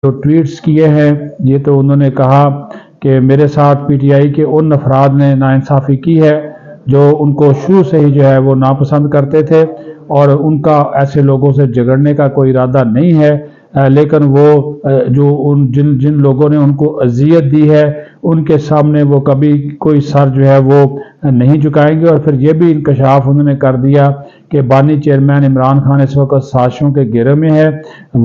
جو ٹویٹس کیے ہیں یہ تو انہوں نے کہا کہ میرے ساتھ پی ٹی آئی کے ان افراد نے ناانصافی کی ہے جو ان کو شروع سے ہی جو ہے وہ ناپسند کرتے تھے اور ان کا ایسے لوگوں سے جھگڑنے کا کوئی ارادہ نہیں ہے، لیکن وہ جو جن لوگوں نے ان کو اذیت دی ہے ان کے سامنے وہ کبھی کوئی سر جو ہے وہ نہیں جھکائیں گے۔ اور پھر یہ بھی انکشاف انہوں نے کر دیا کہ بانی چیئرمین عمران خان اس وقت سازشوں کے گھیرے میں ہے،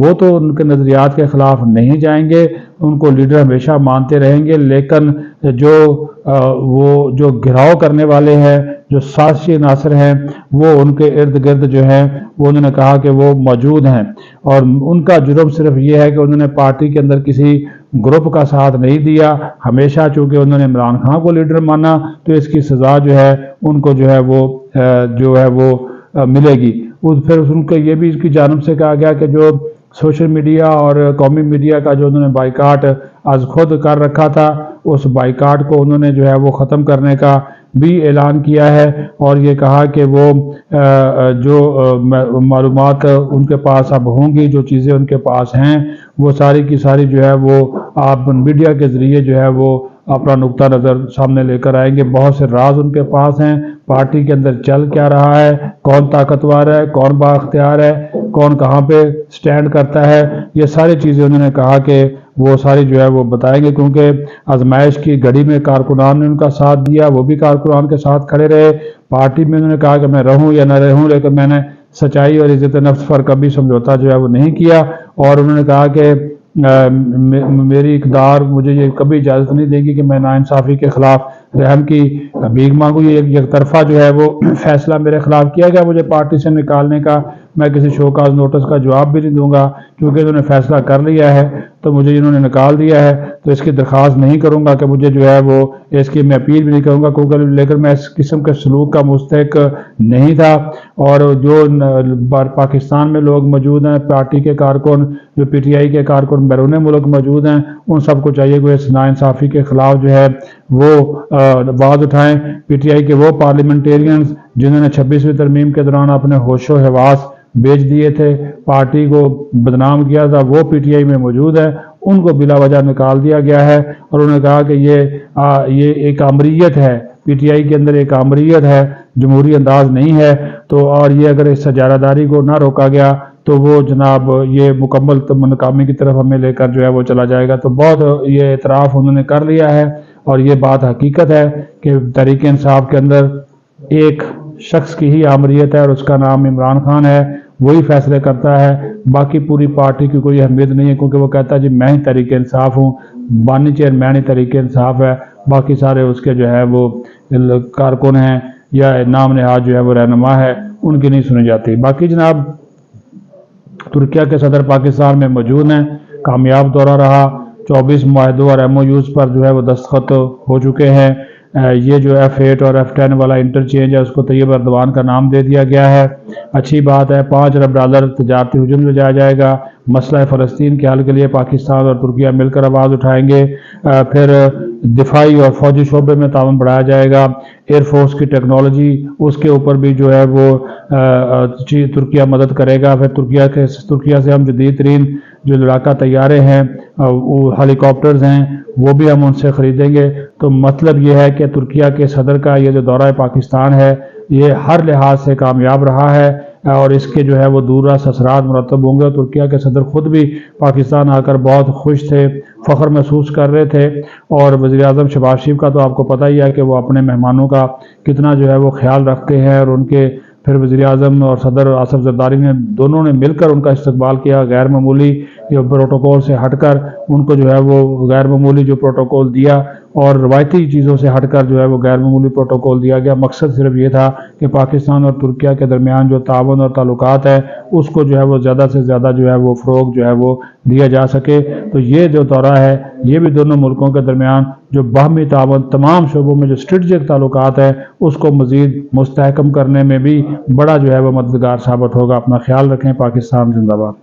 وہ تو ان کے نظریات کے خلاف نہیں جائیں گے، ان کو لیڈر ہمیشہ مانتے رہیں گے، لیکن جو گھراؤ کرنے والے ہیں، جو سازشی عناصر ہیں، وہ ان کے ارد گرد جو ہیں وہ انہوں نے کہا کہ وہ موجود ہیں، اور ان کا جرم صرف یہ ہے کہ انہوں نے پارٹی کے اندر کسی گروپ کا ساتھ نہیں دیا، ہمیشہ چونکہ انہوں نے عمران خان کو لیڈر مانا تو اس کی سزا جو ہے ان کو جو ہے وہ ملے گی۔ پھر ان کو یہ بھی اس کی جانب سے کہا گیا کہ جو سوشل میڈیا اور قومی میڈیا کا جو انہوں نے بائیکاٹ از خود کر رکھا تھا، اس بائیکاٹ کو انہوں نے جو ہے وہ ختم کرنے کا بھی اعلان کیا ہے، اور یہ کہا کہ وہ جو معلومات ان کے پاس اب ہوں گی، جو چیزیں ان کے پاس ہیں، وہ ساری کی ساری جو ہے وہ آپ میڈیا کے ذریعے جو ہے وہ اپنا نقطہ نظر سامنے لے کر آئیں گے۔ بہت سے راز ان کے پاس ہیں، پارٹی کے اندر چل کیا رہا ہے، کون طاقتور ہے، کون با اختیار ہے، کون کہاں پہ سٹینڈ کرتا ہے، یہ ساری چیزیں انہوں نے کہا کہ وہ ساری جو ہے وہ بتائیں گے، کیونکہ آزمائش کی گھڑی میں کارکنان نے ان کا ساتھ دیا، وہ بھی کارکنان کے ساتھ کھڑے رہے۔ پارٹی میں انہوں نے کہا کہ میں رہوں یا نہ رہوں، لیکن میں نے سچائی اور عزت نفس پر کبھی سمجھوتا جو ہے وہ نہیں کیا، اور انہوں نے کہا کہ میری اقدار مجھے یہ کبھی اجازت نہیں دے گی کہ میں ناانصافی کے خلاف رحم کی بھیک مانگوں۔ یہ یک طرفہ جو ہے وہ فیصلہ میرے خلاف کیا گیا مجھے پارٹی سے نکالنے کا، میں کسی شوکاز نوٹس کا جواب بھی نہیں دوں گا، کیونکہ انہوں نے فیصلہ کر لیا ہے تو مجھے انہوں نے نکال دیا ہے، تو اس کی درخواست نہیں کروں گا کہ مجھے جو ہے وہ اس کی میں اپیل بھی نہیں کروں گا، کیونکہ لیکن میں اس قسم کے سلوک کا مستحق نہیں تھا۔ اور جو پاکستان میں لوگ موجود ہیں، پارٹی کے کارکن، جو پی ٹی آئی کے کارکن بیرون ملک موجود ہیں، ان سب کو چاہیے کہ اس ناانصافی کے خلاف جو ہے وہ آواز اٹھائیں۔ پی ٹی آئی کے وہ پارلیمنٹیرینز جنہوں نے 26ویں ترمیم کے دوران اپنے ہوش و حواس بیچ دیے تھے، پارٹی کو بدنام کیا تھا، وہ پی ٹی آئی میں موجود ہے، ان کو بلا وجہ نکال دیا گیا ہے، اور انہوں نے کہا کہ یہ ایک آمریت ہے، پی ٹی آئی کے اندر ایک آمریت ہے، جمہوری انداز نہیں ہے، تو اور یہ اگر اس سجارہ داری کو نہ روکا گیا تو وہ جناب یہ مکمل ناکامی کی طرف ہمیں لے کر جو ہے وہ چلا جائے گا۔ تو بہت یہ اعتراف انہوں نے کر لیا ہے، اور یہ بات حقیقت ہے کہ تحریک انصاف کے اندر ایک شخص کی ہی آمریت ہے، اور اس کا نام عمران خان ہے، وہی فیصلے کرتا ہے، باقی پوری پارٹی کی کوئی اہمیت نہیں ہے، کیونکہ وہ کہتا ہے جی میں ہی تحریک انصاف ہوں، بانی چیئرمین ہی تحریک انصاف ہے، باقی سارے اس کے جو ہے وہ کارکن ہیں یا نام نہاد جو ہے وہ رہنما ہے، ان کی نہیں سنی جاتی۔ باقی جناب ترکیہ کے صدر پاکستان میں موجود ہیں، کامیاب دورہ رہا، 24 معاہدوں اور ایم او یوز پر جو ہے وہ دستخط ہو چکے ہیں۔ یہ جو F8 اور F10 والا انٹرچینج ہے اس کو طیب اردوان کا نام دے دیا گیا ہے، اچھی بات ہے۔ $5 ارب تجارتی حجم لے جایا جائے گا، مسئلہ فلسطین کے حل کے لیے پاکستان اور ترکیہ مل کر آواز اٹھائیں گے، پھر دفاعی اور فوجی شعبے میں تعاون بڑھایا جائے گا، ایئر فورس کی ٹیکنالوجی اس کے اوپر بھی جو ہے وہ ترکیہ مدد کرے گا، پھر ترکیہ سے ہم جدید ترین جو لڑاکا طیارے ہیں، ہیلی کاپٹرز ہیں، وہ بھی ہم ان سے خریدیں گے۔ تو مطلب یہ ہے کہ ترکیہ کے صدر کا یہ جو دورہ پاکستان ہے یہ ہر لحاظ سے کامیاب رہا ہے، اور اس کے جو ہے وہ دور راست اثرات مرتب ہوں گے۔ اور ترکیہ کے صدر خود بھی پاکستان آ کر بہت خوش تھے، فخر محسوس کر رہے تھے، اور وزیر اعظم شہباز شریف کا تو آپ کو پتہ ہی ہے کہ وہ اپنے مہمانوں کا کتنا جو ہے وہ خیال رکھتے ہیں، اور ان کے پھر وزیر اعظم اور صدر آصف زرداری نے دونوں نے مل کر ان کا استقبال کیا، غیر معمولی پروٹوکول سے ہٹ کر ان کو جو ہے وہ غیر معمولی جو پروٹوکول دیا، اور روایتی چیزوں سے ہٹ کر جو ہے وہ غیر معمولی پروٹوکول دیا گیا۔ مقصد صرف یہ تھا کہ پاکستان اور ترکیہ کے درمیان جو تعاون اور تعلقات ہے اس کو جو ہے وہ زیادہ سے زیادہ جو ہے وہ فروغ جو ہے وہ دیا جا سکے۔ تو یہ جو دورہ ہے یہ بھی دونوں ملکوں کے درمیان جو باہمی تعاون تمام شعبوں میں جو اسٹریٹجک تعلقات ہے اس کو مزید مستحکم کرنے میں بھی بڑا جو ہے وہ مددگار ثابت ہوگا۔ اپنا خیال رکھیں۔ پاکستان زندہ باد۔